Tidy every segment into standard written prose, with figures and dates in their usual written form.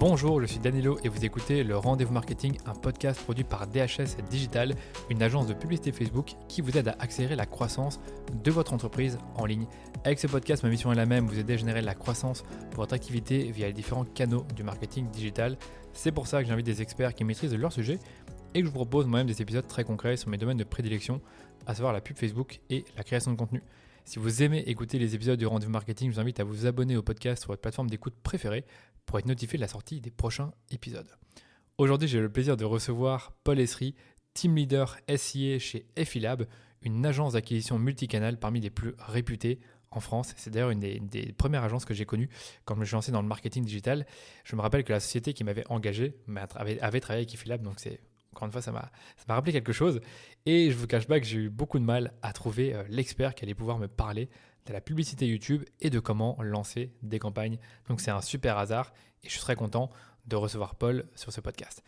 Bonjour, je suis Danilo et vous écoutez le Rendez-vous Marketing, un podcast produit par DHS Digital, une agence de publicité Facebook qui vous aide à accélérer la croissance de votre entreprise en ligne. Avec ce podcast, ma mission est la même, vous aider à générer la croissance pour votre activité via les différents canaux du marketing digital. C'est pour ça que j'invite des experts qui maîtrisent leur sujet et que je vous propose moi-même des épisodes très concrets sur mes domaines de prédilection, à savoir la pub Facebook et la création de contenu. Si vous aimez écouter les épisodes du Rendez-vous Marketing, je vous invite à vous abonner au podcast sur votre plateforme d'écoute préférée pour être notifié de la sortie des prochains épisodes. Aujourd'hui, j'ai le plaisir de recevoir Paul Esri, Team Leader SIA chez Effilab, une agence d'acquisition multicanal parmi les plus réputées en France. C'est d'ailleurs une des premières agences que j'ai connues quand je me suis lancé dans le marketing digital. Je me rappelle que la société qui m'avait engagé avait travaillé avec Effilab, donc encore une fois, ça m'a rappelé quelque chose. Et je ne vous cache pas que j'ai eu beaucoup de mal à trouver l'expert qui allait pouvoir me parler de la publicité YouTube et de comment lancer des campagnes. Donc c'est un super hasard et je suis très content de recevoir Paul sur ce podcast.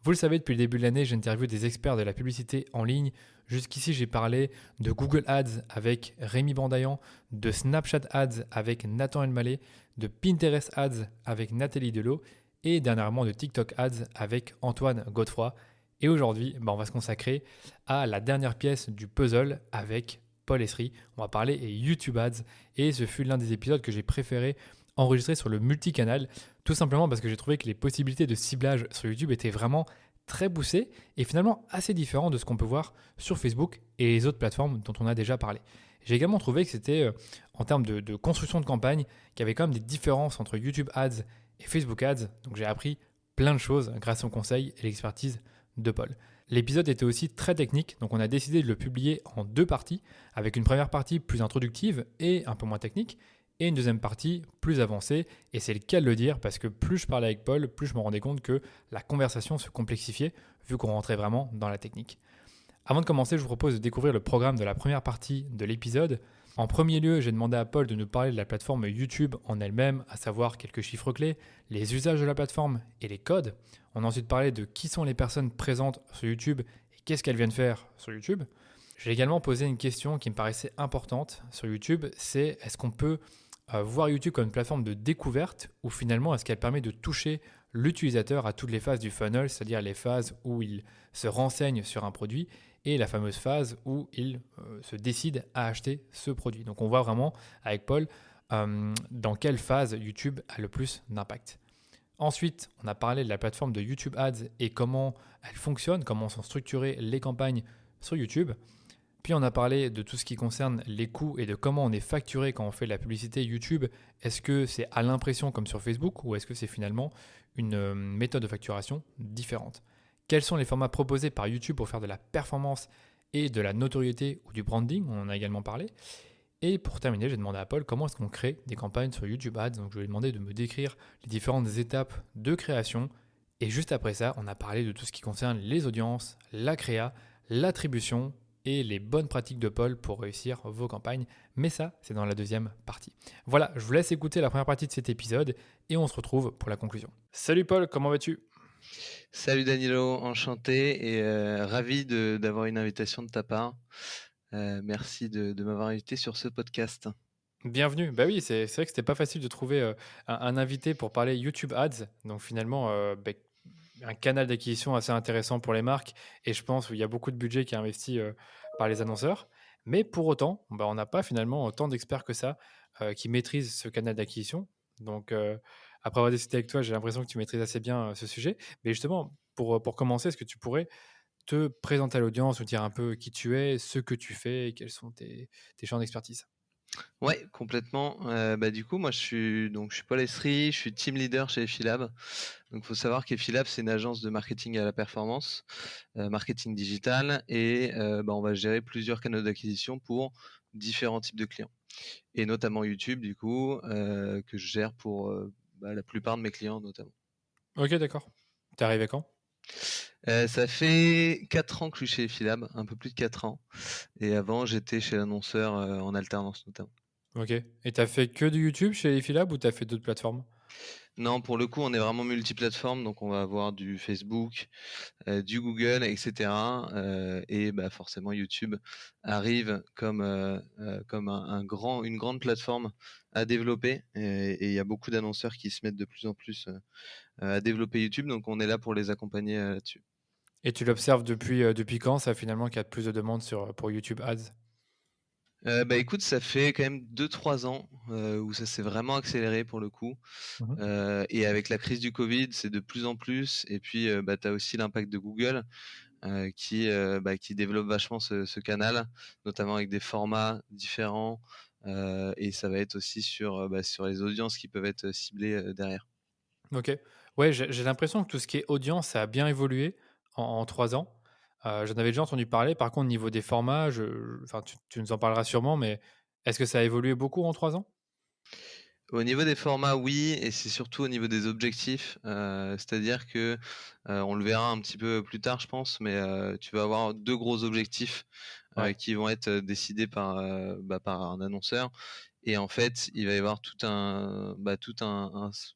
Vous le savez, depuis le début de l'année, j'interviewe des experts de la publicité en ligne. Jusqu'ici, j'ai parlé de Google Ads avec Rémi Bandayan, de Snapchat Ads avec Nathan Elmaleh, de Pinterest Ads avec Nathalie Delot et dernièrement de TikTok Ads avec Antoine Godefroy. Et aujourd'hui, on va se consacrer à la dernière pièce du puzzle avec Paul Esri. On va parler YouTube Ads et ce fut l'un des épisodes que j'ai préféré enregistrer sur le multicanal, tout simplement parce que j'ai trouvé que les possibilités de ciblage sur YouTube étaient vraiment très poussées et finalement assez différentes de ce qu'on peut voir sur Facebook et les autres plateformes dont on a déjà parlé. J'ai également trouvé que c'était, en termes de construction de campagne, qu'il y avait quand même des différences entre YouTube Ads et Facebook Ads. Donc j'ai appris plein de choses grâce aux conseils et l'expertise de Paul. L'épisode était aussi très technique, donc on a décidé de le publier en deux parties, avec une première partie plus introductive et un peu moins technique, et une deuxième partie plus avancée, et c'est le cas de le dire parce que plus je parlais avec Paul, plus je me rendais compte que la conversation se complexifiait, vu qu'on rentrait vraiment dans la technique. Avant de commencer, je vous propose de découvrir le programme de la première partie de l'épisode. En premier lieu, j'ai demandé à Paul de nous parler de la plateforme YouTube en elle-même, à savoir quelques chiffres clés, les usages de la plateforme et les codes. On a ensuite parlé de qui sont les personnes présentes sur YouTube et qu'est-ce qu'elles viennent faire sur YouTube. J'ai également posé une question qui me paraissait importante sur YouTube, c'est est-ce qu'on peut voir YouTube comme une plateforme de découverte ou finalement est-ce qu'elle permet de toucher l'utilisateur à toutes les phases du funnel, c'est-à-dire les phases où il se renseigne sur un produit et la fameuse phase où il se décide à acheter ce produit. Donc on voit vraiment avec Paul dans quelle phase YouTube a le plus d'impact. Ensuite, on a parlé de la plateforme de YouTube Ads et comment elle fonctionne, comment sont structurées les campagnes sur YouTube. Puis on a parlé de tout ce qui concerne les coûts et de comment on est facturé quand on fait de la publicité YouTube. Est-ce que c'est à l'impression comme sur Facebook ou est-ce que c'est finalement une méthode de facturation différente ? Quels sont les formats proposés par YouTube pour faire de la performance et de la notoriété ou du branding ? On en a également parlé. Et pour terminer, j'ai demandé à Paul comment est-ce qu'on crée des campagnes sur YouTube Ads. Donc je lui ai demandé de me décrire les différentes étapes de création. Et juste après ça, on a parlé de tout ce qui concerne les audiences, la créa, l'attribution et les bonnes pratiques de Paul pour réussir vos campagnes. Mais ça, c'est dans la deuxième partie. Voilà, je vous laisse écouter la première partie de cet épisode et on se retrouve pour la conclusion. Salut Paul, comment vas-tu ? Salut Danilo, enchanté et ravi d'avoir une invitation de ta part. Merci de m'avoir invité sur ce podcast. Bienvenue. Bah oui, c'est vrai que c'était pas facile de trouver un invité pour parler YouTube Ads. Donc finalement, un canal d'acquisition assez intéressant pour les marques. Et je pense qu'il y a beaucoup de budget qui est investi par les annonceurs. Mais pour autant, on n'a pas finalement autant d'experts que ça qui maîtrisent ce canal d'acquisition. Donc après avoir discuté avec toi, j'ai l'impression que tu maîtrises assez bien ce sujet. Mais justement, pour commencer, est-ce que tu pourrais te présenter à l'audience ou dire un peu qui tu es, ce que tu fais et quels sont tes champs d'expertise ? Ouais, complètement. Du coup, moi, je suis Paul Esri, je suis team leader chez Effilab. Donc, il faut savoir qu'Effilab, c'est une agence de marketing à la performance, marketing digital, et on va gérer plusieurs canaux d'acquisition pour différents types de clients, et notamment YouTube, du coup, que je gère pour la plupart de mes clients, notamment. Ok, d'accord. T'es arrivé quand ? Ça fait 4 ans que je suis chez Effilab, un peu plus de 4 ans. Et avant, j'étais chez l'annonceur en alternance notamment. Ok. Et t'as fait que du YouTube chez Effilab ou t'as fait d'autres plateformes ? Non, pour le coup, on est vraiment multiplateforme, donc on va avoir du Facebook, du Google et cetera, et bah, forcément YouTube arrive comme une grande plateforme à développer et il y a beaucoup d'annonceurs qui se mettent de plus en plus, à développer YouTube, donc on est là pour les accompagner, là-dessus. Et tu l'observes depuis quand ça finalement qu'il y a plus de demandes pour YouTube Ads? Bah, écoute, ça fait quand même 2-3 ans, où ça s'est vraiment accéléré pour le coup, Mmh. et avec la crise du Covid, c'est de plus en plus et puis, bah, tu as aussi l'impact de Google, qui développe vachement ce canal, notamment avec des formats différents, et ça va être aussi sur les audiences qui peuvent être ciblées, derrière. OK. Ouais, j'ai l'impression que tout ce qui est audience, ça a bien évolué en 3 ans. J'en avais déjà entendu parler. Par contre, niveau des formats, enfin, tu nous en parleras sûrement, mais est-ce que ça a évolué beaucoup en 3 ans? Au niveau des formats, oui, et c'est surtout au niveau des objectifs, c'est-à-dire que, on le verra un petit peu plus tard, je pense, mais tu vas avoir 2 gros objectifs, Ouais. qui vont être, décidés par un annonceur et en fait, il va y avoir tout un s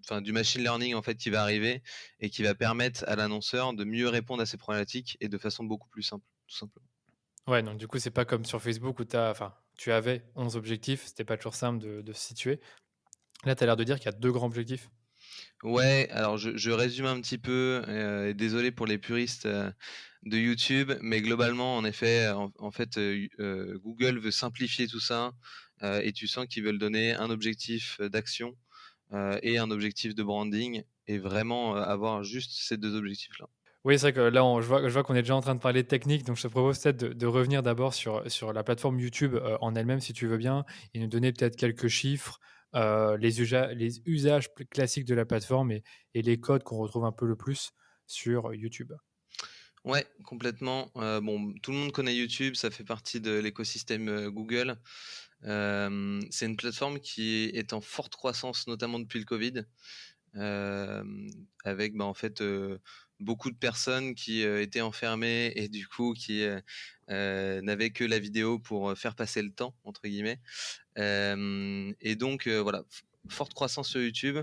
enfin, du machine learning, en fait, qui va arriver et qui va permettre à l'annonceur de mieux répondre à ces problématiques et de façon beaucoup plus simple, tout simplement. Ouais, donc du coup, c'est pas comme sur Facebook où tu avais 11 objectifs, c'était pas toujours simple de se situer. Là, tu as l'air de dire qu'il y a 2 grands objectifs? Ouais, alors je résume un petit peu, et désolé pour les puristes, de YouTube, mais globalement, en effet, en fait, Google veut simplifier tout ça, et tu sens qu'ils veulent donner un objectif, d'action, et un objectif de branding et vraiment, avoir juste ces 2 objectifs-là. Oui, c'est vrai que là, je vois qu'on est déjà en train de parler de technique, donc je te propose peut-être de revenir d'abord sur la plateforme YouTube, en elle-même, si tu veux bien, et nous donner peut-être quelques chiffres, les usages classiques de la plateforme et les codes qu'on retrouve un peu le plus sur YouTube. Ouais, complètement, bon, tout le monde connaît YouTube, ça fait partie de l'écosystème, Google. C'est une plateforme qui est en forte croissance, notamment depuis le Covid. Avec, bah, en fait, beaucoup de personnes qui, étaient enfermées et du coup qui n'avaient que la vidéo pour, «faire passer le temps» entre guillemets. Hem Et donc voilà, forte croissance sur YouTube.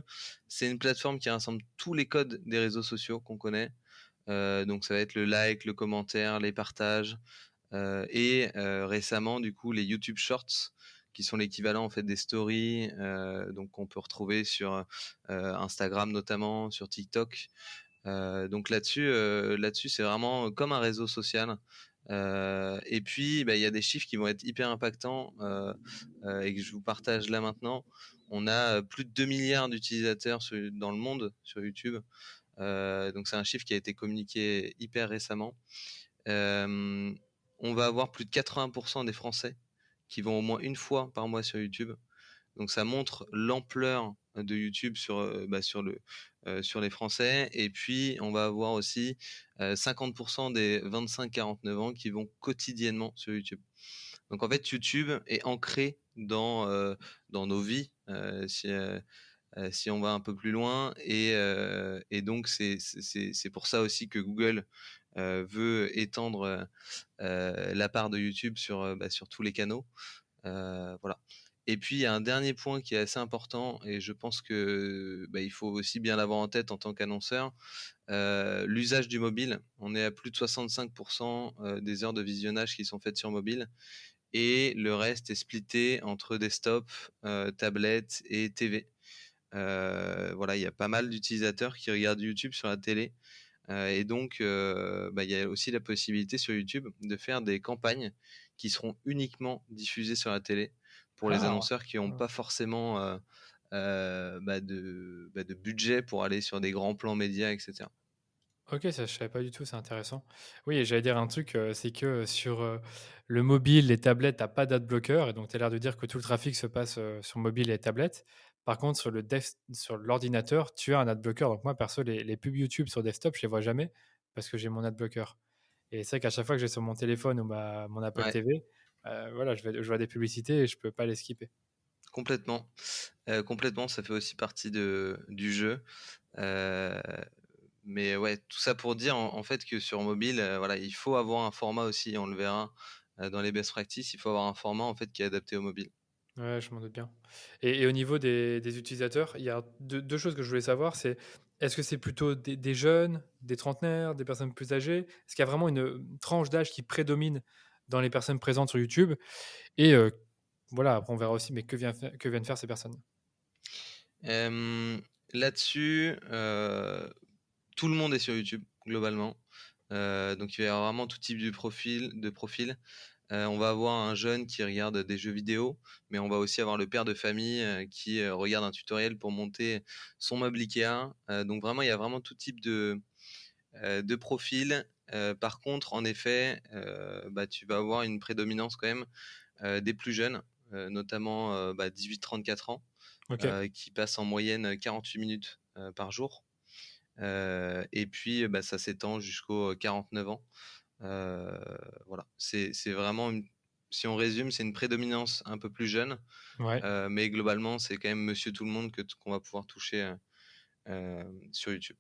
C'est une plateforme qui rassemble tous les codes des réseaux sociaux qu'on connaît. Donc ça va être le like, le commentaire, les partages, récemment du coup les YouTube Shorts qui sont l'équivalent en fait des stories, donc qu'on peut retrouver sur, Instagram notamment, sur TikTok. Donc là-dessus c'est vraiment comme un réseau social. Et puis, bah, il y a des chiffres qui vont être hyper impactants, et que je vous partage là maintenant. On a, plus de 2 milliards d'utilisateurs dans le monde sur YouTube. Donc c'est un chiffre qui a été communiqué hyper récemment. Hem, on va avoir plus de 80 des Français qui vont au moins une fois par mois sur YouTube. Donc ça montre l'ampleur de YouTube sur les Français et puis on va avoir aussi, 50 des 25-49 ans qui vont quotidiennement sur YouTube. Donc en fait, YouTube est ancré dans nos vies, si on va un peu plus loin et donc c'est pour ça aussi que Google, veut étendre, la part de YouTube sur tous les canaux. Voilà. Et puis il y a un dernier point qui est assez important et je pense que, bah, il faut aussi bien l'avoir en tête en tant qu'annonceur, l'usage du mobile. On est à plus de 65 des heures de visionnage qui sont faites sur mobile et le reste est splitté entre desktop, tablette et TV. Voilà, il y a pas mal d'utilisateurs qui regardent YouTube sur la télé, et donc bah, il y a aussi la possibilité sur YouTube de faire des campagnes qui seront uniquement diffusées sur la télé pour les Ah! annonceurs qui n'ont pas forcément, de budget pour aller sur des grands plans médias et cetera. OK, ça je savais pas du tout, c'est intéressant. Oui, et j'allais dire un truc, c'est que sur, le mobile, les tablettes, tu as pas d'adblocker et donc tu as l'air de dire que tout le trafic se passe, sur mobile et tablette. Par contre, sur l'ordinateur, tu as un adblocker. Donc moi, perso, les pubs YouTube sur desktop, je les vois jamais parce que j'ai mon adblocker et c'est vrai qu'à chaque fois que j'ai sur mon téléphone ou mon Apple Ouais, TV, voilà, je vois des publicités et je peux pas les skipper. complètement. Complètement, ça fait aussi partie du jeu. Heu, mais ouais, tout ça pour dire en fait que sur mobile, voilà, il faut avoir un format aussi, on le verra, dans les best practices, il faut avoir un format en fait qui est adapté au mobile. Ouais, je m'en doute bien. Et au niveau des utilisateurs, il y a deux choses que je voulais savoir, c'est est-ce que c'est plutôt des jeunes, des trentenaires, des personnes plus âgées? Est-ce qu'il y a vraiment une tranche d'âge qui prédomine dans les personnes présentes sur YouTube? Et voilà, après on verra aussi, mais que viennent faire ces personnes? Hem, Là-dessus, tout le monde est sur YouTube globalement, donc il va y avoir vraiment tout type de profil. On va avoir un jeune qui regarde des jeux vidéo, mais on va aussi avoir le père de famille, qui, regarde un tutoriel pour monter son meuble IKEA. Donc vraiment, il y a vraiment tout type de profil. Par contre, en effet, bah, tu vas avoir une prédominance quand même, des plus jeunes, notamment, 18-34 ans, OK, qui passent en moyenne 48 minutes, par jour. Et puis, bah, ça s'étend jusqu'aux 49 ans. Heu, voilà, c'est vraiment une si on résume, c'est une prédominance un peu plus jeune, ouais. mais globalement, c'est quand même monsieur tout le monde qu'on va pouvoir toucher, sur YouTube.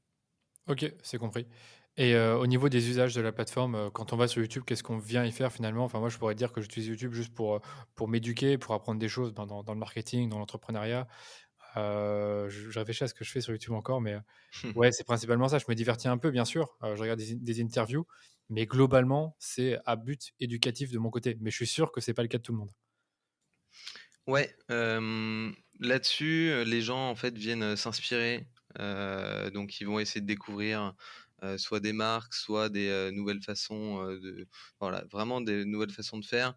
OK, c'est compris. Et au niveau des usages de la plateforme, quand on va sur YouTube, qu'est-ce qu'on vient y faire finalement? Enfin, moi, je pourrais dire que j'utilise YouTube juste pour m'éduquer, pour apprendre des choses, ben, dans le marketing, dans l'entrepreneuriat. Je réfléchis à ce que je fais sur YouTube encore, mais ouais, c'est principalement ça. Je me divertis un peu, bien sûr, je regarde des interviews, mais globalement, c'est à but éducatif de mon côté. Mais je suis sûr que c'est pas le cas de tout le monde. Ouais, là-dessus, les gens, en fait, viennent, s'inspirer, donc ils vont essayer de découvrir, soit des marques, soit des, nouvelles façons, voilà, vraiment des nouvelles façons de faire.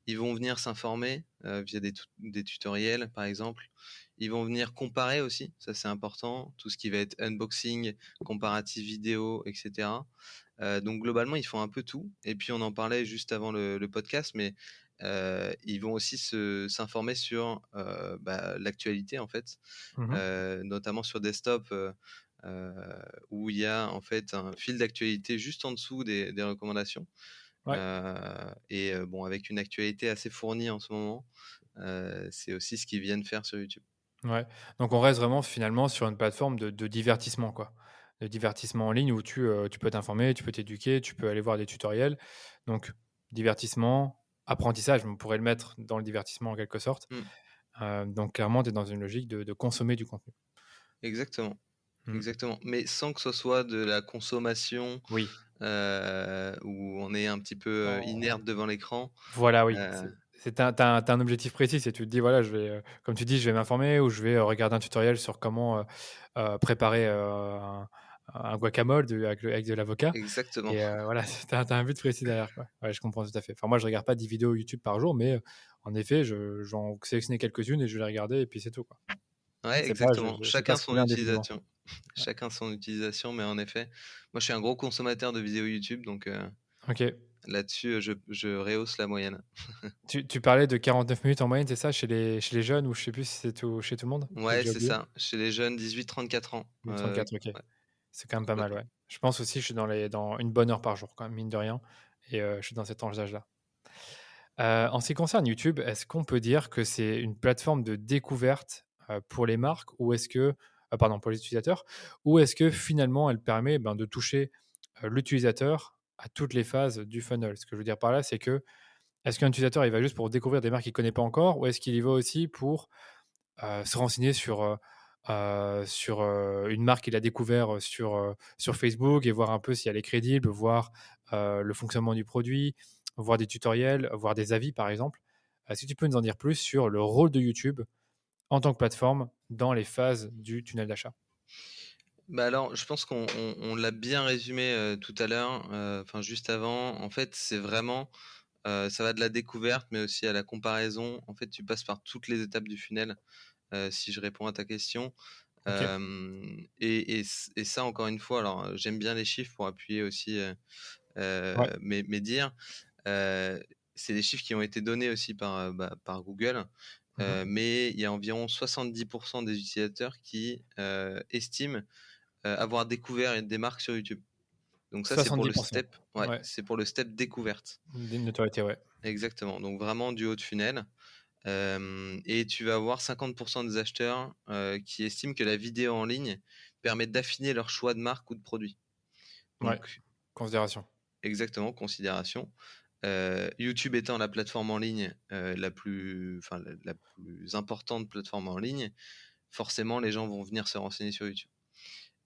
Ils vont venir s'informer, via des tutoriels, par exemple. Ils vont venir comparer aussi, ça c'est important, tout ce qui va être unboxing, comparatif vidéo et cetera. Donc globalement, ils font un peu tout et puis on en parlait juste avant le podcast, mais ils vont aussi s'informer sur, bah, l'actualité en fait, Mmh. notamment sur desktop, heu, où il y a en fait un fil d'actualité juste en dessous des recommandations, Ouais, et bon avec une actualité assez fournie en ce moment, c'est aussi ce qu'ils viennent faire sur YouTube. ouais. Donc on reste vraiment finalement sur une plateforme de divertissement, quoi. De divertissement en ligne où tu peux t'informer, tu peux t'éduquer, tu peux aller voir des tutoriels. Donc divertissement, apprentissage, on pourrait le mettre dans le divertissement en quelque sorte. Mmh, Donc clairement, tu es dans une logique de consommer du contenu. exactement, Mmh. exactement, mais sans que ce soit de la consommation, Oui. où on est un petit peu, En inerte devant l'écran. Voilà, oui. Heu, C'est tu as un objectif précis, c'est tu te dis: «Voilà, je vais, comme tu dis, je vais m'informer ou je vais, regarder un tutoriel sur comment, préparer, un guacamole avec de l'avocat». Exactement. Et voilà, tu as un but précis derrière, quoi. Ouais, je comprends tout à fait. Enfin, moi, je regarde pas 10 vidéos YouTube par jour, mais en effet, je j'en sélectionner quelques-unes et je vais les regarder et puis c'est tout, quoi. Ouais, C'est pas exactement. je vais pas Chacun son scroller indéfiniment. utilisation. Ouais. Chacun son utilisation, mais en effet, moi, je suis un gros consommateur de vidéos YouTube, donc OK. là-dessus, je rehausse la moyenne. Tu parlais de 49 minutes en moyenne, c'est ça, chez les jeunes ou je sais plus si c'est chez tout le monde? J'ai Ouais, déjà c'est oublié. ça. Chez les jeunes 18-34 ans, 34, OK. ouais, C'est quand même pas mal, complètement. ouais. Je pense aussi, je suis dans une bonne heure par jour quand même, mine de rien et je suis dans cet tranche d'âge-là. En ce qui concerne YouTube, est-ce qu'on peut dire que c'est une plateforme de découverte, pour les marques ou est-ce que pardon, pour les utilisateurs ou est-ce que finalement elle permet, ben, de toucher, l'utilisateur à toutes les phases du funnel? Ce que je veux dire par là, c'est que, est-ce qu'un utilisateur, il va juste pour découvrir des marques qu'il connaît pas encore ou est-ce qu'il y va aussi pour se renseigner sur une marque qu'il a découvert, sur Facebook et voir un peu si elle est crédible, voir, le fonctionnement du produit, voir des tutoriels, voir des avis par exemple. Est-ce que tu peux nous en dire plus sur le rôle de YouTube en tant que plateforme dans les phases du tunnel d'achat? Bah, alors, je pense qu'on l'a bien résumé, tout à l'heure, enfin, juste avant. En fait, c'est vraiment, ça va de la découverte, mais aussi à la comparaison. En fait, tu passes par toutes les étapes du funnel, si je réponds à ta question. OK. Et ça encore une fois, alors, j'aime bien les chiffres pour appuyer aussi, Ouais. mes dires. Heu, c'est des chiffres qui ont été donnés aussi par Google, Mmh. mais il y a environ 70 des utilisateurs qui, estiment, avoir découvert des marques sur YouTube. Donc ça, c'est pour 70. le step, ouais, Ouais. c'est pour le step découverte. Des notoriétés, ouais. Exactement, donc vraiment du haut de funnel. Et tu vas avoir 50 des acheteurs, qui estiment que la vidéo en ligne permet d'affiner leur choix de marque ou de produit. Ouais. Donc Considération. exactement, considération. YouTube étant la plateforme en ligne, la plus enfin la plus importante plateforme en ligne, forcément les gens vont venir se renseigner sur YouTube.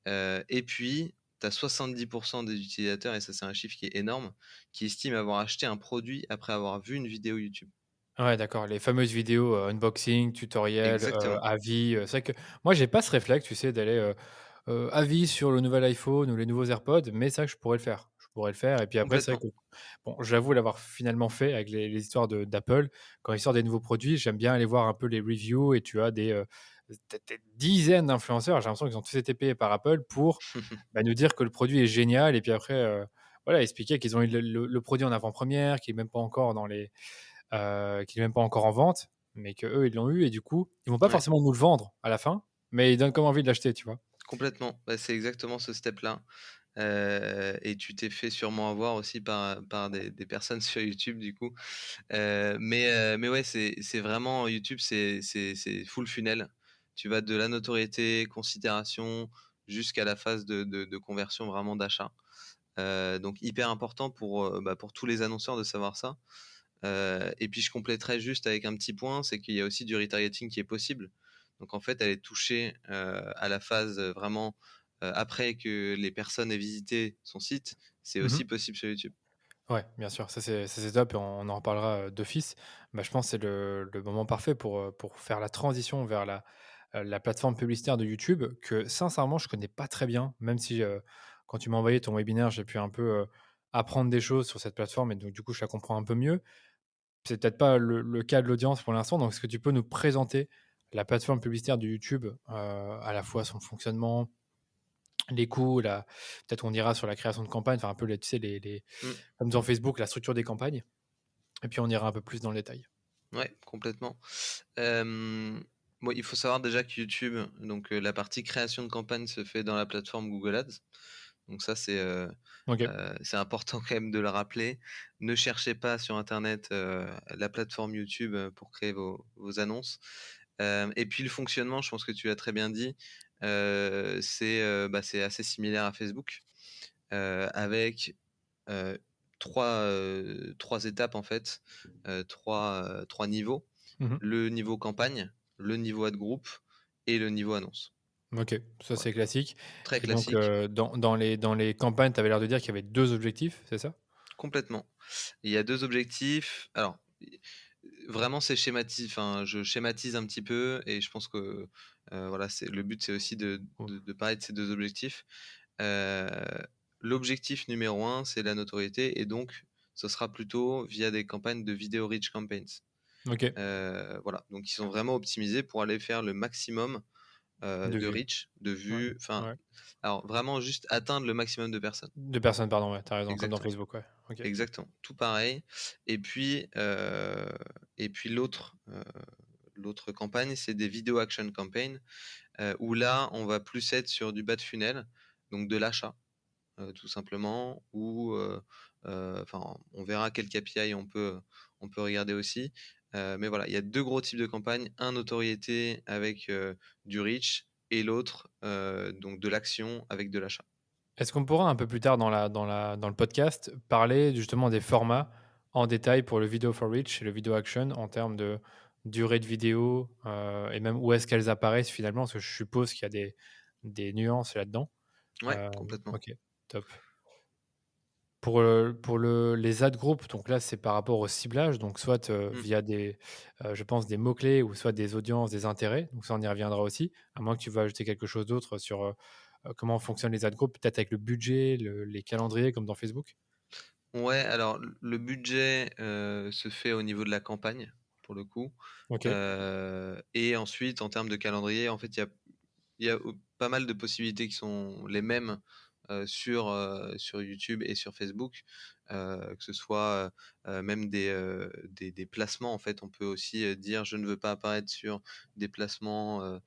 Et puis tu as 70 des utilisateurs, et ça c'est un chiffre qui est énorme, qui estiment avoir acheté un produit après avoir vu une vidéo YouTube. Ouais, d'accord, les fameuses vidéos, unboxing, tutoriel, Exactement. avis, c'est vrai que moi j'ai pas ce réflexe, tu sais, d'aller, avis sur le nouvel iPhone ou les nouveaux AirPods, mais c'est vrai que je pourrais le faire. Je pourrais le faire et puis après c'est vrai Complètement. que bon, j'avoue l'avoir finalement fait avec les histoires d'Apple. Quand ils sortent des nouveaux produits, j'aime bien aller voir un peu les reviews et tu as des dizaines d'influenceurs, j'ai l'impression qu'ils ont tous été payés par Apple pour, bah, nous dire que le produit est génial et puis après, voilà, expliquer qu'ils ont eu le produit en avant-première, qu'il est même pas encore dans les qu'il est même pas encore en vente, mais qu'eux, ils l'ont eu et du coup, ils vont pas Ouais, forcément nous le vendre à la fin, mais ils donnent comme envie de l'acheter, tu vois? complètement. Bah, c'est exactement ce step-là. Et tu t'es fait sûrement avoir aussi par des personnes sur YouTube du coup. Mais ouais, c'est vraiment YouTube, c'est full funnel. Tu vas de la notoriété, considération, jusqu'à la phase de conversion vraiment d'achat. Donc hyper important pour tous les annonceurs de savoir ça. Et puis je compléterai juste avec un petit point, c'est qu'il y a aussi du retargeting qui est possible. Donc en fait, aller toucher, à la phase, vraiment, après que les personnes aient visité son site, c'est Mmh. aussi possible sur YouTube. Ouais, bien sûr, ça c'est top et on en reparlera, d'office. Bah, je pense que c'est le moment parfait pour faire la transition vers la plateforme publicitaire de YouTube que sincèrement je connais pas très bien, même si, quand tu m'as envoyé ton webinaire, j'ai pu un peu, apprendre des choses sur cette plateforme et donc du coup, je la comprends un peu mieux. C'est peut-être pas le cas de l'audience pour l'instant, donc est-ce que tu peux nous présenter la plateforme publicitaire de YouTube, à la fois son fonctionnement, les coûts, la peut-être on ira sur la création de campagne, enfin un peu les tu sais les Mmh. comme dans Facebook, la structure des campagnes et puis on ira un peu plus dans le détail. Ouais, complètement. Hem, bon, il faut savoir déjà que YouTube, donc la partie création de campagne se fait dans la plateforme Google Ads. Donc ça, OK. c'est important quand même de le rappeler. Ne cherchez pas sur internet, la plateforme YouTube, pour créer vos annonces. Et puis le fonctionnement, je pense que tu l'as très bien dit, c'est assez similaire à Facebook, avec, heu, 3 étapes en fait, 3 niveaux. Mmh. Le niveau campagne, le niveau ad group et le niveau annonce. OK, ça Voilà, c'est classique très et donc classique. dans les campagnes, tu avais l'air de dire qu'il y avait 2 objectifs, c'est ça? Complètement. Il y a 2 objectifs. Alors, vraiment c'est enfin, je schématise un petit peu et je pense que, voilà, le but c'est aussi de Ou de de parler de ces 2 objectifs. Heu, L'objectif numéro un, c'est la notoriété, et donc ce sera plutôt via des campagnes de video reach campaigns. OK, Voilà, donc ils sont vraiment optimisés pour aller faire le maximum, de de vues. reach, de Ouais, vues, enfin, ouais. alors vraiment juste atteindre le maximum de personnes. De personnes, pardon, ouais, tu as raison, comme dans Exactement. Facebook, ouais. OK. Exactement, tout pareil. Et puis l'autre campagne, c'est des video action campaign, où là, on va plus être sur du bas de funnel, donc de l'achat, tout simplement, ou enfin, on verra quel KPI on peut regarder aussi. Mais voilà, il y a 2 gros types de campagnes, un notoriété avec, du reach, et l'autre, donc de l'action avec de l'achat. Est-ce qu'on pourra un peu plus tard dans le podcast parler justement des formats en détail pour le Video for Reach et le Video Action en termes de durée de vidéo, et même où est-ce qu'elles apparaissent finalement? Parce que je suppose qu'il y a des nuances là-dedans. Ouais, complètement. OK, top. Pour les ad groups, donc là, c'est par rapport au ciblage, donc soit, Mmh. via je pense des mots-clés ou soit des audiences, des intérêts, donc ça, on y reviendra aussi, à moins que tu veuilles ajouter quelque chose d'autre sur, comment fonctionnent les ad groups, peut-être avec le budget, les calendriers comme dans Facebook? Ouais, alors le budget, se fait au niveau de la campagne, pour le coup, OK. et ensuite en termes de calendrier, en fait, il y a pas mal de possibilités qui sont les mêmes, sur YouTube et sur Facebook, que ce soit, même des placements. En fait, on peut aussi, dire: «Je ne veux pas apparaître sur des placements,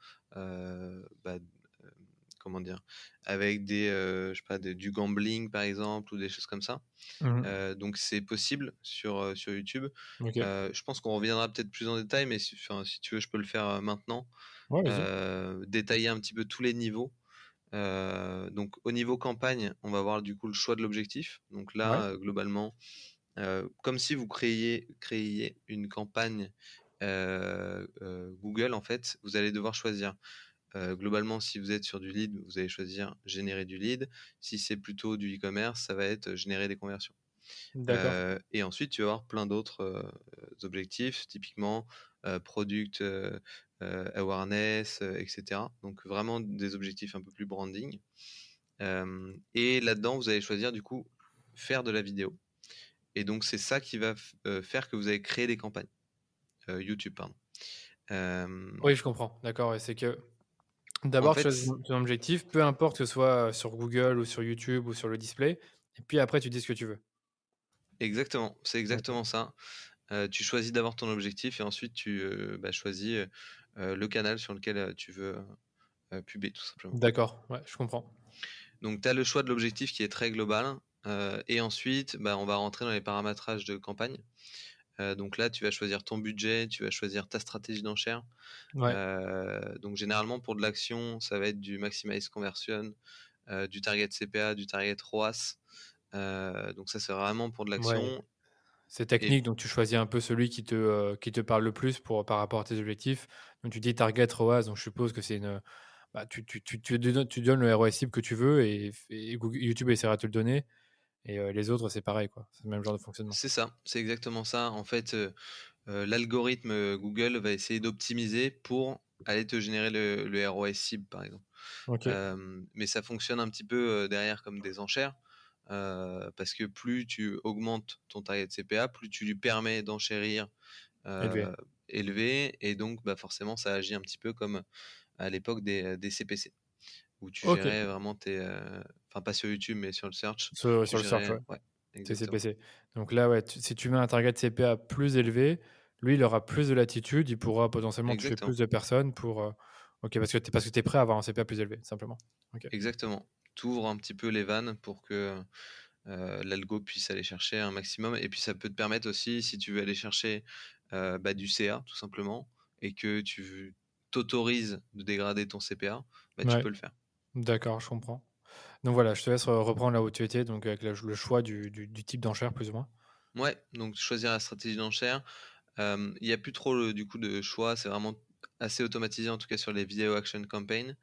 comment dire? Avec je sais pas, du gambling, par exemple, ou des choses comme ça». Mmh. Donc c'est possible sur YouTube. OK. Je pense qu'on reviendra peut-être plus en détail, mais si tu veux, je peux le faire, maintenant. Ouais, vas-y. Détailler un petit peu tous les niveaux. Donc au niveau campagne, on va voir du coup le choix de l'objectif. Donc Ouais. là, globalement, comme si vous créiez une campagne, Google en fait, vous allez devoir choisir. Globalement, si vous êtes sur du lead, vous allez choisir générer du lead. Si c'est plutôt du e-commerce, ça va être générer des conversions. D'accord. Et ensuite, tu vas avoir plein d'autres objectifs, typiquement product awareness, etc. Donc vraiment des objectifs un peu plus branding. Et là-dedans, vous allez choisir du coup faire de la vidéo. Et donc c'est ça qui va faire que vous allez créer des campagnes. YouTube, pardon. Euh, Oui, je comprends. D'accord, et c'est que En d'abord, tu choisis fait, ton objectif, peu importe que ce soit sur Google ou sur YouTube ou sur le display, et puis après tu dis ce que tu veux. exactement, c'est OK. exactement ça. Tu choisis d'abord ton objectif et ensuite tu choisis le canal sur lequel tu veux puber, tout simplement. D'accord, ouais, je comprends. Donc, tu as le choix de l'objectif qui est très global. Et ensuite, on va rentrer dans les paramétrages de campagne. Donc là, tu vas choisir ton budget, tu vas choisir ta stratégie d'enchère. Ouais, Donc généralement, pour de l'action, ça va être du maximize conversion, du target CPA, du target ROAS. Donc ça, c'est vraiment pour de ouais, l'action. c'est Et technique, donc tu choisis un peu celui qui te parle le plus par rapport à tes objectifs. Donc tu dis target ROAS, donc je suppose que c'est tu donnes le ROAS cible que tu veux et YouTube essaiera de te le donner et les autres, c'est pareil, quoi. C'est le même genre de fonctionnement. c'est ça, c'est exactement ça. En fait, l'algorithme Google va essayer d'optimiser pour aller te générer le ROAS cible, par exemple. OK, Mais ça fonctionne un petit peu derrière comme des enchères, parce que plus tu augmentes ton target CPA, plus tu lui permets d'enchérir élevé. élevé, et donc forcément ça agit un petit peu comme à l'époque des CPC, où tu OK, gérais vraiment enfin pas sur YouTube mais sur le search, tu sur le search, gérais, ouais. ouais, C'est exactement. CPC. Donc là, ouais, si tu mets un target CPA plus élevé, lui, il aura plus de latitude, il pourra potentiellement toucher Exactement, plus de personnes OK, parce que tu es prêt à avoir un CPA plus élevé, simplement. OK. exactement. Tu ouvres un petit peu les vannes pour que l'algo puisse aller chercher un maximum, et puis ça peut te permettre aussi, si tu veux aller chercher du CA tout simplement, et que tu t'autorises de dégrader ton CPA, tu Ouais, peux le faire. d'accord, je comprends. Donc voilà, je te laisse reprendre là où tu étais, donc avec le choix du type d'enchère plus ou moins. Ouais, donc choisir la stratégie d'enchère. Il y a plus trop du coup de choix, c'est vraiment assez automatisé, en tout cas sur les Video Action Campaign.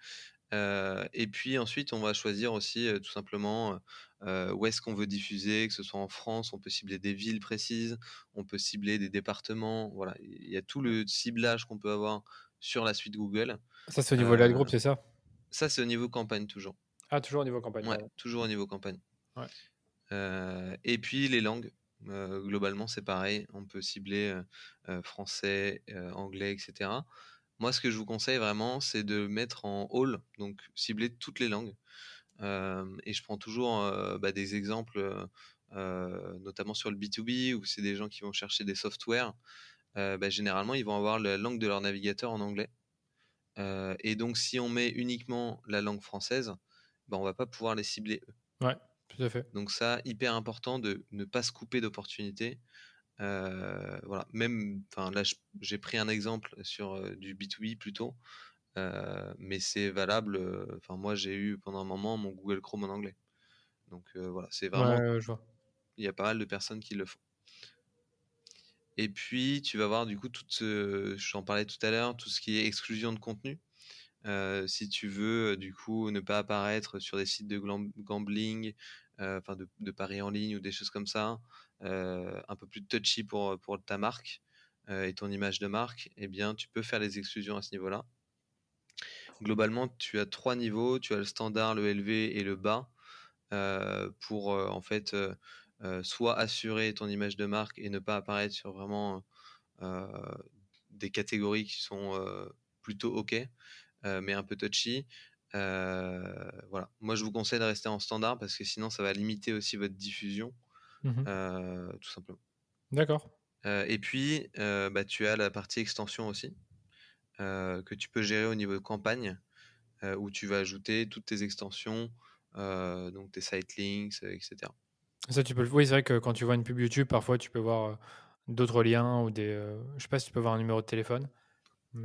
Et puis ensuite, on va choisir aussi tout simplement où est-ce qu'on veut diffuser, que ce soit en France, on peut cibler des villes précises, on peut cibler des départements. Voilà, il y a tout le ciblage qu'on peut avoir sur la suite Google. Ça, c'est au niveau de l'ad Euh, group, c'est ça? Ça, c'est au niveau campagne toujours. Ah, toujours au niveau campagne, Ouais, pardon. toujours au niveau campagne. Ouais. Et puis les langues, globalement, c'est pareil. On peut cibler français, anglais, etc. Moi, ce que je vous conseille vraiment, c'est de mettre en all, donc cibler toutes les langues. Et je prends toujours des exemples, notamment sur le B2B, où c'est des gens qui vont chercher des softwares. Généralement, ils vont avoir la langue de leur navigateur en anglais. Et donc, si on met uniquement la langue française, on va pas pouvoir les cibler eux. Ouais, tout à fait. Donc ça, hyper important de ne pas se couper d'opportunités. Voilà, même, enfin là, j'ai pris un exemple sur du B2B plutôt, mais c'est valable. Enfin, moi, j'ai eu pendant un moment mon Google Chrome en anglais. Donc voilà, c'est Ouais, vraiment, je vois. il y a pas mal de personnes qui le font. Et puis, tu vas voir du coup j'en parlais tout à l'heure, tout ce qui est exclusion de contenu. Si tu veux du coup ne pas apparaître sur des sites de gambling, enfin de paris en ligne ou des choses comme ça, un peu plus touchy pour ta marque et ton image de marque, eh bien tu peux faire les exclusions à ce niveau-là. Globalement, tu as 3 niveaux, tu as le standard, le élevé et le bas, pour, en fait, soit assurer ton image de marque et ne pas apparaître sur vraiment, heu, des catégories qui sont, plutôt OK, mais un peu touchy. Voilà. Moi, je vous conseille de rester en standard parce que sinon ça va limiter aussi votre diffusion, Mmh. tout simplement. D'accord. Et puis, tu as la partie extension aussi, que tu peux gérer au niveau de campagne, où tu vas ajouter toutes tes extensions, donc tes site links, et cetera. Ça, tu peux oui, c'est vrai que quand tu vois une pub YouTube, parfois, tu peux voir, d'autres liens ou je sais pas si tu peux voir un numéro de téléphone, mais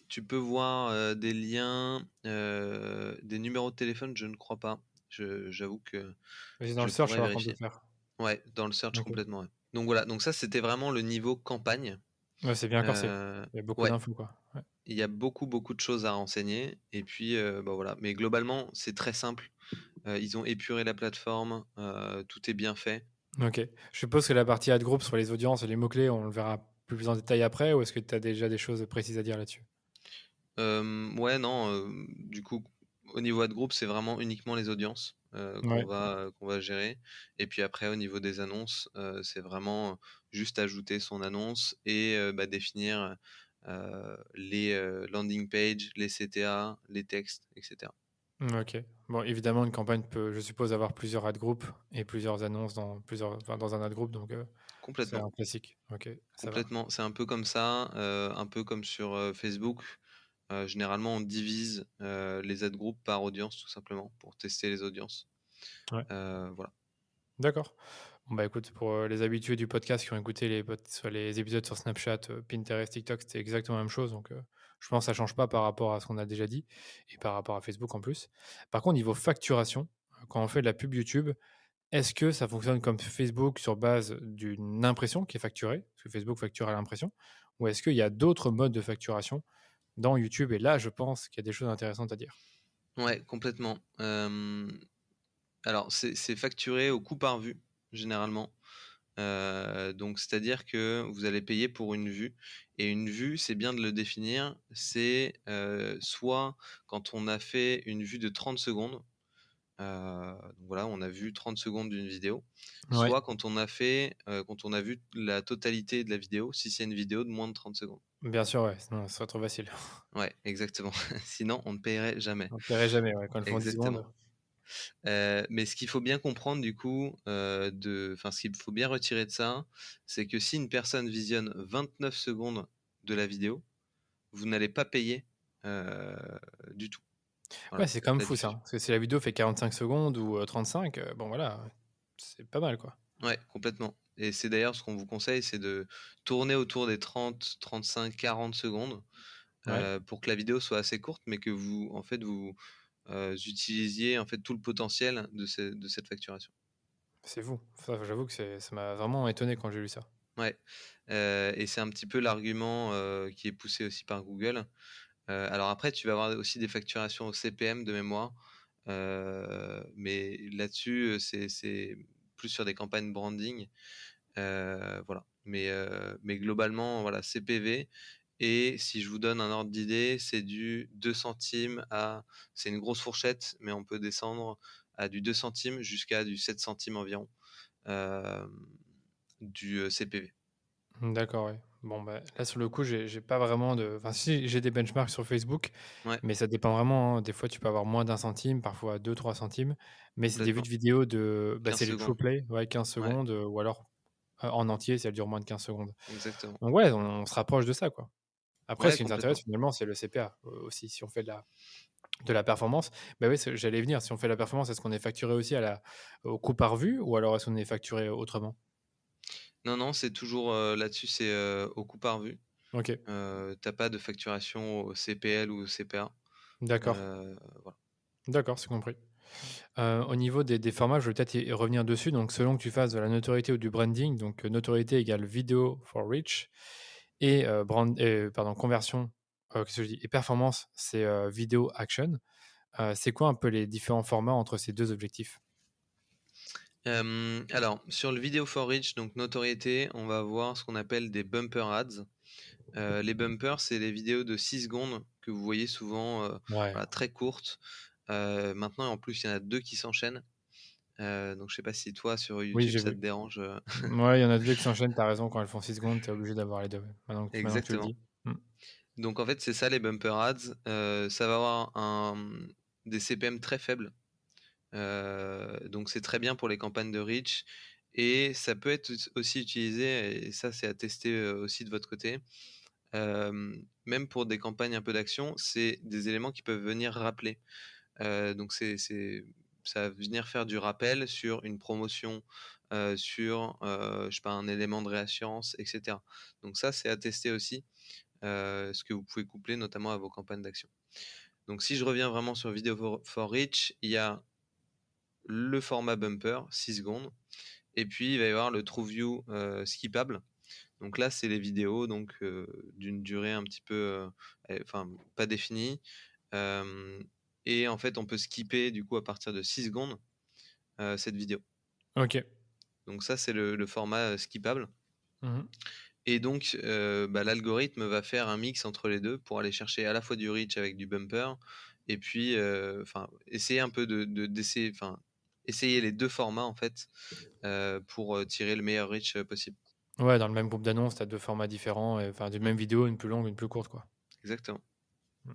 Tu peux voir, des liens, des numéros de téléphone, je ne crois pas. J'avoue que mais c'est dans je le search pourrais alors qu'on peut vérifier. faire. Ouais, dans le search OK. complètement, ouais. Donc voilà, donc ça, c'était vraiment le niveau campagne. Ouais, c'est bien corsé. Heu, Il y a beaucoup ouais, d'infos, quoi. Ouais. il y a beaucoup, beaucoup de choses à renseigner et puis, bah, voilà. Mais globalement, c'est très simple. Ils ont épuré la plateforme, tout est bien fait. OK. Je suppose que la partie ad group sur les audiences et les mots-clés, on le verra plus en détail après ou est-ce que tu as déjà des choses précises à dire là-dessus? Ouais, non, du coup, au niveau ad group, c'est vraiment uniquement les audiences, Ouais, qu'on va gérer et puis après au niveau des annonces, c'est vraiment, juste ajouter son annonce et bah, définir, les, landing page, les CTA, les textes et cetera. OK. Bon, évidemment, une campagne peut, je suppose, avoir plusieurs ad group et plusieurs annonces dans plusieurs enfin, dans un ad group donc c'est Complètement, un classique. OK, ça va. complètement. C'est un peu comme ça, un peu comme sur, Facebook. Généralement, on divise, les ad groups par audience tout simplement pour tester les audiences. Ouais. Voilà. D'accord. Bon, bah, écoute, pour, les habitués du podcast qui ont écouté soit les épisodes sur Snapchat, Pinterest, TikTok, c'était exactement la même chose donc je pense que ça change pas par rapport à ce qu'on a déjà dit et par rapport à Facebook en plus. Par contre, niveau facturation, quand on fait de la pub YouTube, est-ce que ça fonctionne comme Facebook sur base d'une impression qui est facturée? Parce que Facebook facture à l'impression. Ou est-ce qu'il y a d'autres modes de facturation dans YouTube? Et là, je pense qu'il y a des choses intéressantes à dire. Ouais, complètement. Alors c'est facturé au coût par vue, généralement. Donc c'est-à-dire que vous allez payer pour une vue et une vue, c'est bien de le définir, c'est, soit quand on a fait une vue de 30 secondes, donc voilà, on a vu 30 secondes d'une vidéo, Ouais, soit quand on a vu la totalité de la vidéo, si c'est une vidéo de moins de 30 secondes. bien sûr, ouais, sinon ce serait trop facile. Ouais, exactement. Sinon, on ne paierait jamais. On ne paierait jamais, ouais, quand ils font 10 Exactement. secondes. Mais ce qu'il faut bien comprendre du coup, ce qu'il faut bien retirer de ça, c'est que si une personne visionne 29 secondes de la vidéo, vous n'allez pas payer, heu, du tout. Ouais, Voilà, c'est quand même la fou ça, diffusion. hein, parce que si la vidéo fait 45 secondes ou 35, bon voilà, c'est pas mal, quoi. Ouais, complètement et c'est d'ailleurs ce qu'on vous conseille, c'est de tourner autour des 30, 35, 40 secondes, Ouais, pour que la vidéo soit assez courte, mais que vous en fait, vous, utilisiez en fait tout le potentiel de cette facturation. c'est fou. Ça, j'avoue que ça m'a vraiment étonné quand j'ai lu ça. Ouais, et c'est un petit peu l'argument, qui est poussé aussi par Google. Alors après, tu vas avoir aussi des facturations au CPM de mémoire, mais là-dessus, c'est plus sur des campagnes branding, voilà. Mais globalement, voilà, CPV et si je vous donne un ordre d'idée, c'est du 2 centimes à c'est une grosse fourchette, mais on peut descendre à du 2 centimes jusqu'à du 7 centimes environ, hem, du, CPV. D'accord, ouais. Bon, bah, là, sur le coup, j'ai pas vraiment de enfin si, j'ai des benchmarks sur Facebook, Ouais, mais ça dépend vraiment, hein. Des fois, tu peux avoir moins d'un centime, parfois 2, 3 centimes, mais c'est des vues complètement. de vidéos de bah, 15 c'est les true secondes. play, ouais, 15 Ouais, secondes, ou alors, en entier si elle dure moins de 15 secondes. exactement. Donc ouais, on se rapproche de ça, quoi. Après, ce Ouais, qui nous intéresse complètement. finalement, c'est le CPA, aussi, si on fait de la performance. Bah, oui, j'allais venir, si on fait de la performance, est-ce qu'on est facturé aussi au coût par vue ou alors est-ce qu'on est facturé autrement? Non, non, c'est toujours, là-dessus, c'est, au coût par vue. OK, Tu pas de facturation au CPL ou au CPA. d'accord. Voilà. D'accord, c'est compris. Au niveau des formats, je vais peut-être y revenir dessus. Donc selon que tu fasses de la notoriété ou du branding, donc notoriété égale video for reach et pardon, conversion, qu'est-ce que je dis? Et performance, c'est, video action. C'est quoi un peu les différents formats entre ces 2 objectifs? Alors sur le video for reach, donc notoriété, on va avoir ce qu'on appelle des bumper ads. Les bumpers, c'est les vidéos de 6 secondes que vous voyez souvent, Ouais. voilà, très courtes. Maintenant, en plus, il y en a 2 qui s'enchaînent. Donc je sais pas si toi, sur Oui, YouTube, j'ai ça te vu. dérange, Ouais, il y en a 2 qui s'enchaînent, tu as raison, quand elles font 6 secondes, tu es obligé d'avoir les 2. Ouais. Maintenant que tu le Exactement. dis. Mmh. Donc en fait, c'est ça les bumper ads. Ça va avoir des CPM très faibles. Donc c'est très bien pour les campagnes de reach et ça peut être aussi utilisé et ça c'est à tester, aussi de votre côté. Même pour des campagnes un peu d'action, c'est des éléments qui peuvent venir rappeler. Donc ça va venir faire du rappel sur une promotion, sur, je sais pas, un élément de réassurance et cetera. Donc ça, c'est à tester aussi, ce que vous pouvez coupler notamment à vos campagnes d'action. Donc si je reviens vraiment sur Video for Reach, il y a le format bumper, 6 secondes Et puis il va y avoir le TrueView skippable. Donc là, c'est les vidéos donc d'une durée un petit peu, enfin pas définie. Hem et en fait, on peut skipper du coup à partir de 6 secondes, cette vidéo. OK. Donc ça, c'est le format, skippable. Mmh. Et donc bah, l'algorithme va faire un mix entre les 2 pour aller chercher à la fois du reach avec du bumper et puis, enfin essayer un peu d'essayer enfin, essayer les 2 formats en fait, pour, tirer le meilleur reach, possible. Ouais, dans le même groupe d'annonces, tu as 2 formats différents et enfin d'une Mmh, même vidéo, une plus longue, une plus courte, quoi. exactement. Mmh.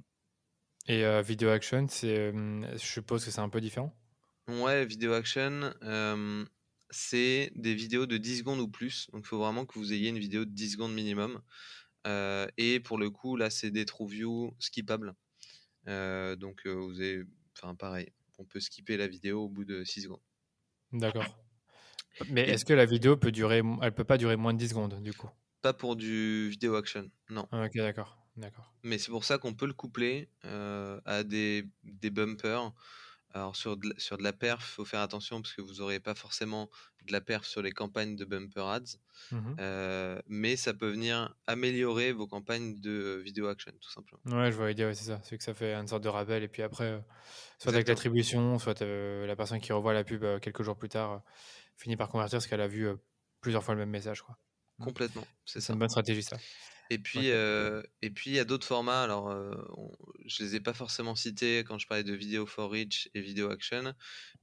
Et Video Action, je suppose que c'est un peu différent? Ouais, vidéo action, c'est des vidéos de 10 secondes ou plus, donc il faut vraiment que vous ayez une vidéo de 10 secondes minimum, et pour le coup, là, c'est des TrueView skippables, donc vous avez enfin pareil, on peut skipper la vidéo au bout de 6 secondes D'accord. Mais et est-ce que la vidéo elle peut pas durer moins de 10 secondes, du coup? pas pour du vidéo action, non. Ah, OK, d'accord, d'accord. Mais c'est pour ça qu'on peut le coupler, à des bumpers. Alors sur de la perf, faut faire attention parce que vous aurez pas forcément de la perf sur les campagnes de bumper ads, Mmh. mais ça peut venir améliorer vos campagnes de vidéo action, tout simplement. Ouais, je vois l'idée, ouais, c'est ça. C'est que ça fait une sorte de rappel et puis après, soit avec Exactement, l'attribution, soit, la personne qui revoit la pub, quelques jours plus tard, finit par convertir parce qu'elle a vu, plusieurs fois le même message, quoi. Mmh. complètement, c'est C'est une ça. bonne stratégie ça. OK. Et puis il y a d'autres formats, alors, je les ai pas forcément cités quand je parlais de vidéo for reach et vidéo action,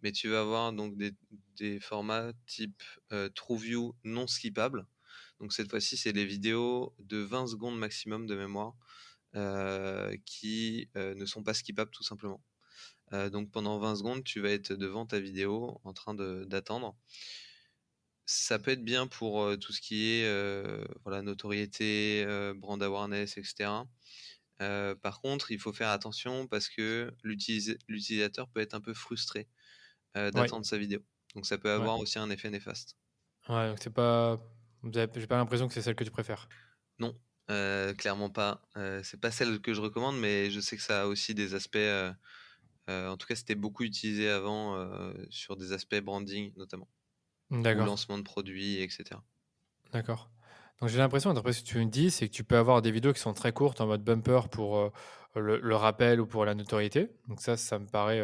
mais tu vas avoir donc des formats type, TrueView non skippables. Donc cette fois-ci, c'est les vidéos de 20 secondes maximum de mémoire, qui, ne sont pas skippables tout simplement. Donc pendant 20 secondes, tu vas être devant ta vidéo en train d'attendre. Ça peut être bien pour, tout ce qui est, voilà, notoriété, brand awareness et cetera. Par contre, il faut faire attention parce que l'utilisateur peut être un peu frustré, Ouais, d'attendre sa vidéo. Donc ça peut ouais, avoir aussi un effet néfaste. ouais, donc c'est pas j'ai pas l'impression que c'est celle que tu préfères? Non, clairement pas. C'est pas celle que je recommande, mais je sais que ça a aussi des aspects, en tout cas, c'était beaucoup utilisé avant, sur des aspects branding notamment ou D'accord, lancement de produits et cetera. d'accord. Donc j'ai l'impression, d'après ce que tu me dis, c'est que tu peux avoir des vidéos qui sont très courtes en mode bumper pour, le rappel ou pour la notoriété. Donc ça me paraît,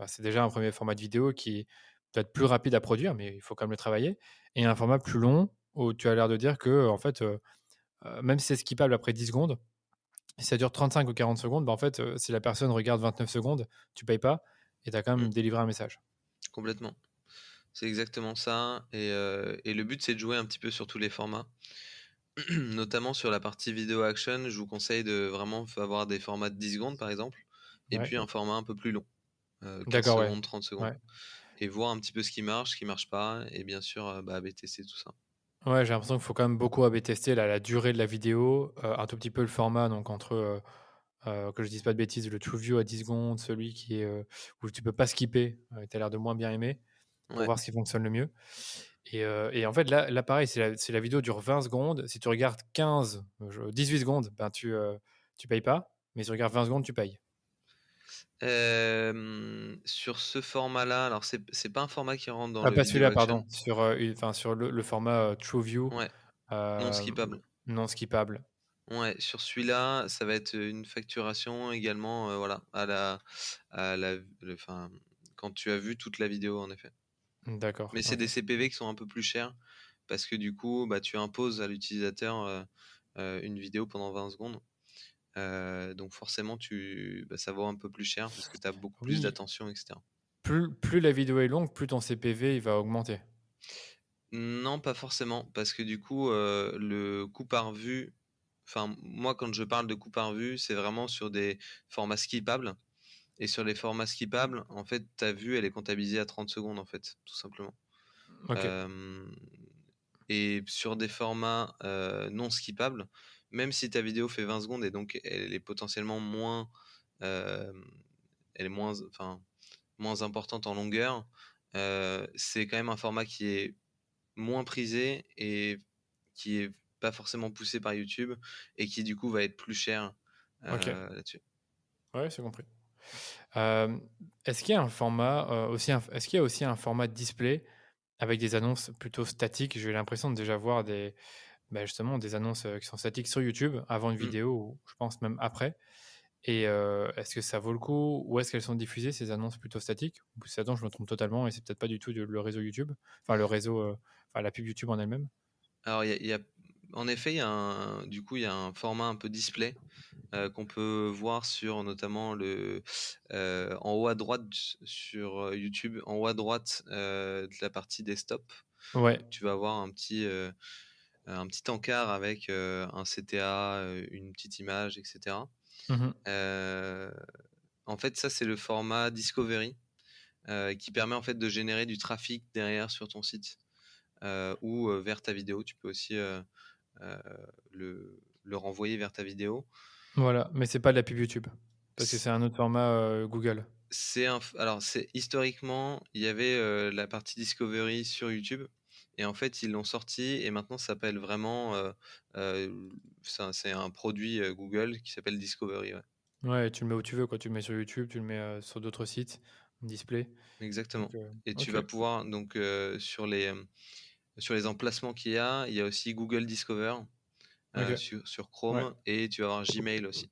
c'est déjà un premier format de vidéo qui peut être plus rapide à produire, mais il faut quand même le travailler et un format plus long où tu as l'air de dire que, en fait, même si c'est skippable après 10 secondes, si ça dure 35 ou 40 secondes, en fait, si la personne regarde 29 secondes, tu payes pas et tu as quand Mmh, même délivré un message. complètement. C'est exactement ça et le but, c'est de jouer un petit peu sur tous les formats. Notamment sur la partie vidéo action, je vous conseille de vraiment avoir des formats de 10 secondes, par exemple, et Ouais, puis un format un peu plus long, 15 d'accord, ouais. secondes, 30 secondes Ouais. et voir un petit peu ce qui marche pas et bien sûr, bah, AB tester tout ça. Ouais, j'ai l'impression qu'il faut quand même beaucoup AB tester la durée de la vidéo, un tout petit peu le format, donc entre, que je dise pas de bêtises, le TrueView à 10 secondes, celui qui est, où tu peux pas skipper, tu as l'air de moins bien aimer, pour Ouais, voir ce qui fonctionne le mieux et en fait, là pareil, si la vidéo dure 20 secondes, si tu regardes 15, 18 secondes, ben, tu payes pas, mais si tu regardes 20 secondes, tu payes. sur ce format-là, alors c'est pas un format qui rentre dans Ah, le pas vidéo celui-là, action. pardon, sur, sur le format, TrueView, Ouais, non heu, skippable. non skippable. Ouais, sur celui-là, ça va être une facturation également, voilà, à la le enfin, quand tu as vu toute la vidéo, en effet. D'accord, Mais c'est des OK. CPV qui sont un peu plus chers parce que du coup, bah, tu imposes à l'utilisateur, une vidéo pendant 20 secondes. Donc forcément ça vaut un peu plus cher parce que tu as beaucoup plus Oui. d'attention et cetera. Plus la vidéo est longue, plus ton CPV, il va augmenter. Non, pas forcément parce que du coup, le coût par vue enfin, moi, quand je parle de coût par vue, c'est vraiment sur des formats skippables et sur les formats skippables, en fait, ta vue, elle est comptabilisée à 30 secondes, en fait, tout simplement. OK. Hem Et sur des formats, non skippables, même si ta vidéo fait 20 secondes et donc elle est potentiellement moins, hem, elle est moins enfin, moins importante en longueur, c'est quand même un format qui est moins prisé et qui est pas forcément poussé par YouTube et qui du coup va être plus cher, OK. là-dessus. Ouais, c'est compris. Hem, est-ce qu'il y a un format, est-ce qu'il y a aussi un format display, avec des annonces plutôt statiques? J'ai l'impression de déjà voir justement des annonces, qui sont statiques sur YouTube avant une Mmh. vidéo ou je pense même après et est-ce que ça vaut le coup? Où est-ce qu'elles sont diffusées ces annonces plutôt statiques? Ou si attends, je me trompe totalement et c'est peut-être pas du tout le réseau YouTube? Enfin le réseau, enfin la pub YouTube en elle-même? Alors il y a en effet, il y a un du coup, il y a un format un peu display, qu'on peut voir sur notamment en haut à droite sur, YouTube, en haut à droite, de la partie desktop. Ouais. Tu vas avoir un petit encart avec, un CTA, une petite image et cetera. Mmh. Heu, En fait, ça, c'est le format Discovery, qui permet en fait de générer du trafic derrière sur ton site, ou, vers ta vidéo. Tu peux aussi, heu, le renvoyer vers ta vidéo. Voilà, mais c'est pas de la pub YouTube? Parce que C c'est un autre format, Google? c'est un f Alors c'est historiquement, il y avait, la partie Discovery sur YouTube et en fait, ils l'ont sorti et maintenant ça s'appelle vraiment, heu, c'est un produit, Google qui s'appelle Discovery, ouais. Ouais, tu le mets où tu veux quoi, tu le mets sur YouTube, tu le mets, sur d'autres sites, display, Exactement, donc et tu OK, vas pouvoir donc, sur les emplacements il y a aussi Google Discover, OK, sur ouais, Chrome, et tu vas avoir Gmail aussi.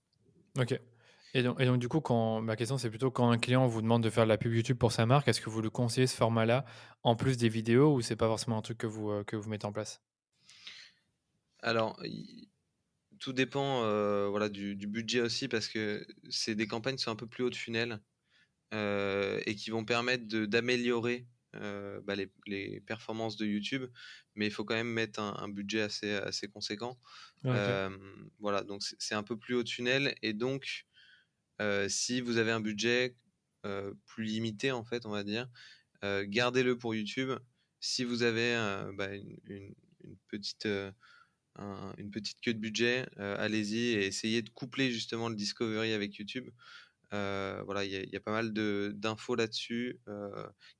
OK et donc du coup quand ma question c'est plutôt quand un client vous demande de faire de la pub YouTube pour sa marque, est-ce que vous lui conseillez ce format-là, en plus des vidéos ou c'est pas forcément un truc que vous mettez en place? Alors, tout dépend, voilà, du budget aussi, parce que c'est des campagnes qui sont un peu plus haut de funnel, et qui vont permettre d'améliorer, les performances de YouTube, mais il faut quand même mettre un budget assez conséquent. Ouais, OK. Voilà, donc c'est un peu plus haut de funnel, et donc si vous avez un budget, plus limité, en fait, on va dire, gardez-le pour YouTube. Si vous avez, une petite, une petite queue de budget, allez-y et essayez de coupler justement le discovery avec YouTube. Voilà, il y a pas mal d'infos là-dessus,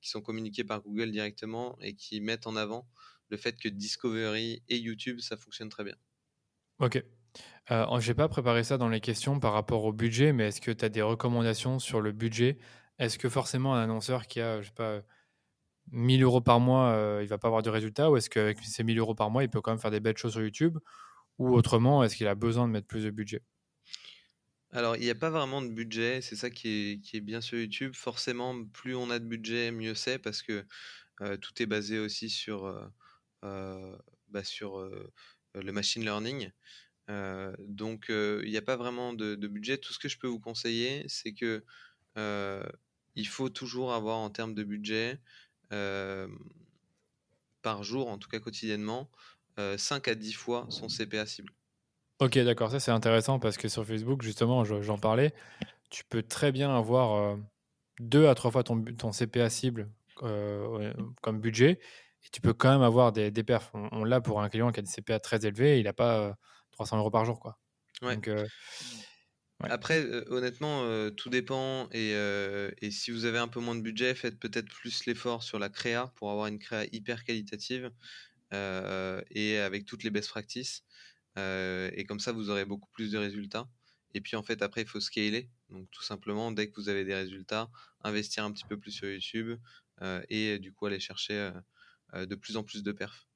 qui sont communiquées par Google directement et qui mettent en avant le fait que Discovery et YouTube, ça fonctionne très bien. OK. J'ai pas préparé ça dans les questions par rapport au budget, mais est-ce que tu as des recommandations sur le budget? Est-ce que forcément un annonceur qui a, je sais pas, 1 000 € par mois, il va pas avoir de résultat? Ou est-ce qu'avec ces 1 000 € par mois, il peut quand même faire des belles choses sur YouTube? Ou autrement, est-ce qu'il a besoin de mettre plus de budget? Alors, il n'y a pas vraiment de budget, c'est ça qui est bien sur YouTube. Forcément, plus on a de budget, mieux c'est, parce que, tout est basé aussi heu, sur, le machine learning. Donc, il n'y a pas vraiment de budget. Tout ce que je peux vous conseiller, c'est que, heu, il faut toujours avoir en termes de budget, hem, par jour, en tout cas quotidiennement, 5 à 10 fois son CPA cible. OK, d'accord, ça c'est intéressant parce que sur Facebook, justement, j'en parlais, tu peux très bien avoir, 2 à 3 fois ton CPA cible, ouais, comme budget et tu peux quand même avoir des perfs. On l'a pour un client qui a des CPA très élevés, il a pas, 300 € par jour, quoi. Ouais. Donc ouais. Après, honnêtement, tout dépend, et si vous avez un peu moins de budget, faites peut-être plus l'effort sur la créa pour avoir une créa hyper qualitative, et avec toutes les best practices, et comme ça, vous aurez beaucoup plus de résultats, et puis, en fait, après, il faut scaler. Donc tout simplement, dès que vous avez des résultats, investir un petit peu plus sur YouTube, et du coup aller chercher, de plus en plus de perfs.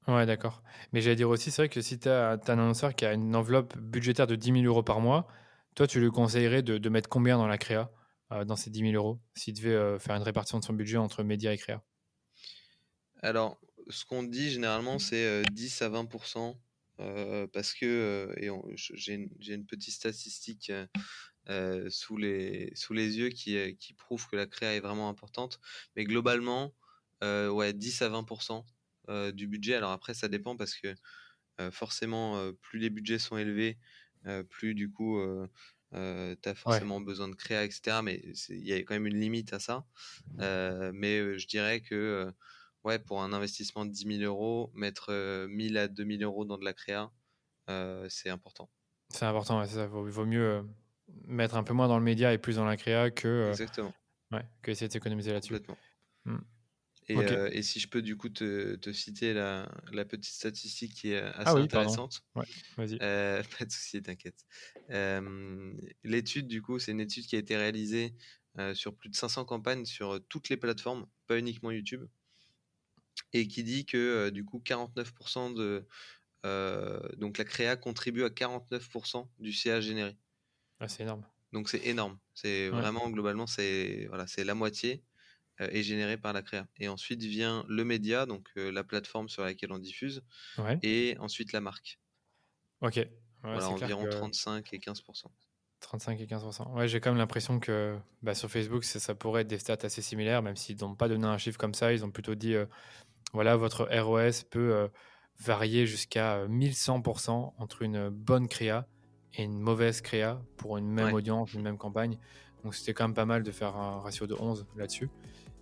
Ouais, d'accord. Mais j'allais dire aussi, c'est vrai que si tu as un annonceur qui a une enveloppe budgétaire de 10 000 € par mois, toi, tu lui conseillerais de mettre combien dans la créa, dans ces 10 000 €? S'il devait, faire une répartition de son budget entre médias et créa? Alors, ce qu'on dit généralement, c'est, 10 à 20, parce que, et on je j'ai une petite statistique, sous les yeux qui prouve que la créa est vraiment importante. Mais globalement, ouais, 10 à 20, du budget. Alors après, ça dépend parce que, forcément, plus les budgets sont élevés, plus du coup, tu as Ouais. forcément besoin de créa et cetera. Mais il y a quand même une limite à ça. Mais, je dirais que, ouais, pour un investissement de 10 000 €, mettre, 1 000 à 2 000 € dans de la créa, c'est important. C'est important, ouais, c'est ça. Vaut mieux, mettre un peu moins dans le média et plus dans la créa Exactement, ouais, que essayer de s'économiser là-dessus. complètement. Mmh. Et OK. et si je peux du coup te citer la petite statistique qui est Ah assez oui, pardon. intéressante. Ouais, vas-y. Pas de souci, t'inquiète. L'étude du coup, c'est une étude qui a été réalisée, sur plus de 500 campagnes sur, toutes les plateformes, pas uniquement YouTube. et qui dit que du coup 49% donc la créa contribue à 49% du CA généré. Ah, c'est énorme. Donc c'est énorme. C'est Ouais. vraiment globalement c'est la moitié est générée par la créa. Et ensuite vient le média, donc la plateforme sur laquelle on diffuse, Ouais. et ensuite la marque. Ok. Ouais, Voilà, c'est clair environ que 35 et 15%. 35 et 15%. Ouais, j'ai quand même l'impression que sur Facebook, ça pourrait être des stats assez similaires, même s'ils n'ont pas donné un chiffre comme ça. Ils ont plutôt dit, voilà, votre ROS peut varier jusqu'à 1100% entre une bonne créa et une mauvaise créa pour une même Ouais. audience, une même campagne. Donc c'était quand même pas mal de faire un ratio de 11 là-dessus.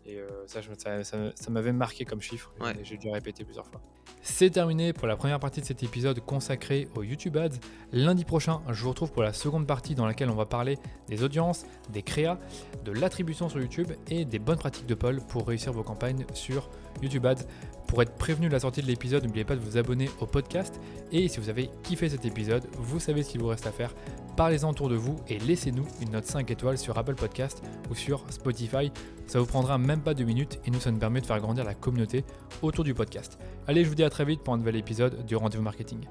Et ça m'avait marqué comme chiffre, Ouais. et j'ai dû répéter plusieurs fois. C'est terminé pour la première partie de cet épisode consacré aux YouTube Ads. Lundi prochain, je vous retrouve pour la seconde partie dans laquelle on va parler des audiences, des créas, de l'attribution sur YouTube et des bonnes pratiques de Paul pour réussir vos campagnes sur YouTube Ads. Pour être prévenu de la sortie de l'épisode, n'oubliez pas de vous abonner au podcast. Et si vous avez kiffé cet épisode, vous savez ce qu'il vous reste à faire. Parlez-en autour de vous et laissez-nous une note 5 étoiles sur Apple Podcast ou sur Spotify. Ça vous prendra même pas 2 minutes et nous, ça nous permet de faire grandir la communauté autour du podcast. Allez, je vous dis à très vite pour un nouvel épisode du Rendez-vous Marketing.